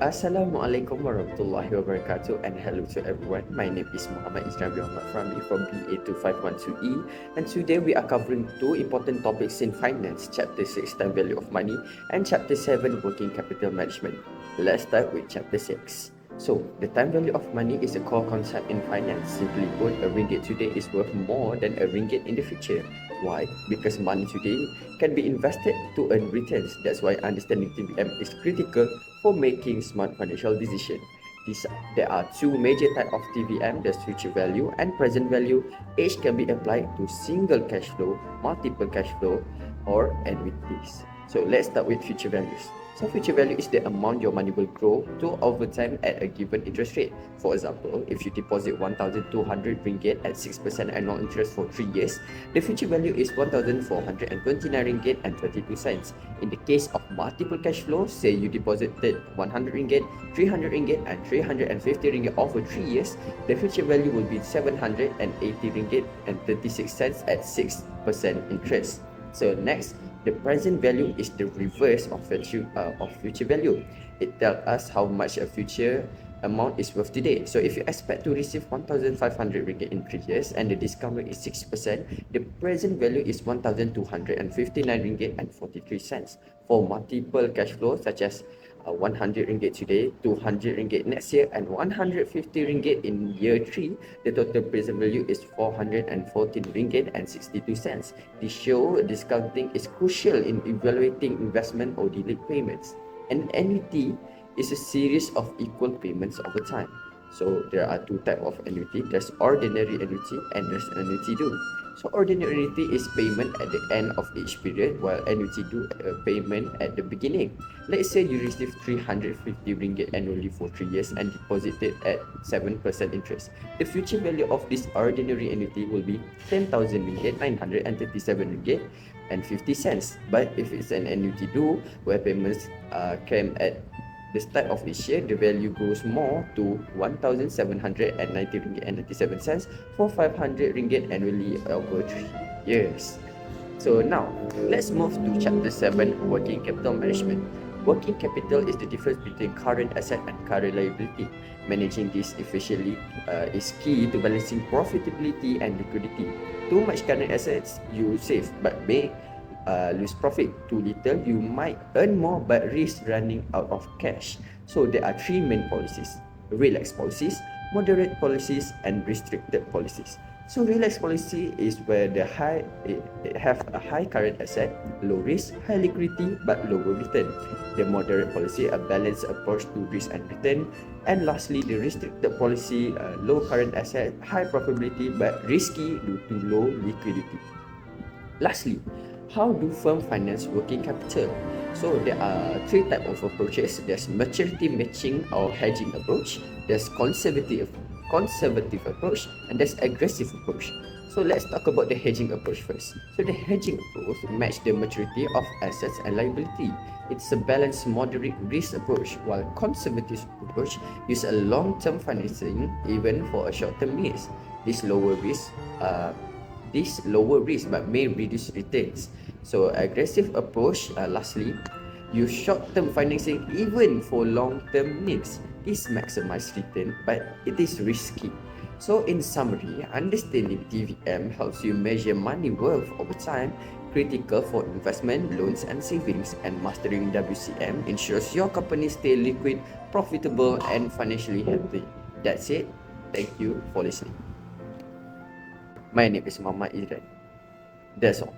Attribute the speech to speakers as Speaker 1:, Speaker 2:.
Speaker 1: Assalamualaikum warahmatullahi wabarakatuh, and hello to everyone. My name is Muhammad Izran from BA2512E, and today we are covering two important topics in finance, Chapter 6 Time Value of Money and Chapter 7 Working Capital Management. Let's start with Chapter 6. So, the time value of money is a core concept in finance. Simply put, a ringgit today is worth more than a ringgit in the future. Why? Because money today can be invested to earn returns. That's why understanding TVM is critical for making smart financial decisions. There are two major types of TVM, there's future value and present value. Each can be applied to single cash flow, multiple cash flow, or annuities. So let's start with future values. So future value is the amount your money will grow to over time at a given interest rate. For example, if you deposit 1,200 ringgit at 6% annual interest for 3 years, the future value is 1,429 ringgit and 32 cents. In the case of multiple cash flows, say you deposited 100 ringgit, 300 ringgit and 350 ringgit over 3 years, the future value will be 780 ringgit and 36 cents at 6% interest. So next, the present value is the reverse of future value. It tells us how much a future amount is worth today. So if you expect to receive 1,500 ringgit in 3 years and the discount rate is 6%, the present value is 1,259 ringgit and 43 cents. For multiple cash flows such as 100 ringgit today, 200 ringgit next year, and 150 ringgit in year 3, the total present value is 414 ringgit and 62 cents. This shows discounting is crucial in evaluating investment or delayed payments. An annuity is a series of equal payments over time. So there are two types of annuity. There's ordinary annuity and there's annuity due. So ordinary annuity is payment at the end of each period, while annuity due payment at the beginning. Let's say you receive 350 ringgit annually for 3 years and deposited at 7% interest. The future value of this ordinary annuity will be 10,000 ringgit, 937 ringgit and 50 cents. But if it's an annuity due where payments came at the start of each year, the value grows more to 1,790 ringgit and 97 cents for 500 ringgit annually over 3 years. So now, let's move to Chapter 7, Working Capital Management. Working capital is the difference between current asset and current liability. Managing this efficiently is key to balancing profitability and liquidity. Too much current assets, you save but may lose profit. Too little, you might earn more but risk running out of cash. So there are three main policies: relaxed policies, moderate policies, and restricted policies. So relaxed policy is where it have a high current asset, low risk, high liquidity but lower return. The moderate policy, a balanced approach to risk and return. And lastly, the restricted policy, low current asset, high profitability but risky due to low liquidity. Lastly, how do firms finance working capital? So there are three types of approaches. There's maturity matching or hedging approach, there's conservative approach, and there's aggressive approach. So let's talk about the hedging approach first. So the hedging approach match the maturity of assets and liability. It's a balanced moderate risk approach, while conservative approach use a long-term financing even for a short-term needs. This lower risk but may reduce returns. So aggressive approach, lastly, use short-term financing even for long-term needs. This maximizes return but it is risky. So in summary, understanding TVM helps you measure money worth over time, critical for investment, loans and savings, and mastering WCM ensures your company stay liquid, profitable and financially healthy. That's it. Thank you for listening. My name is Muhammad Izran. That's all.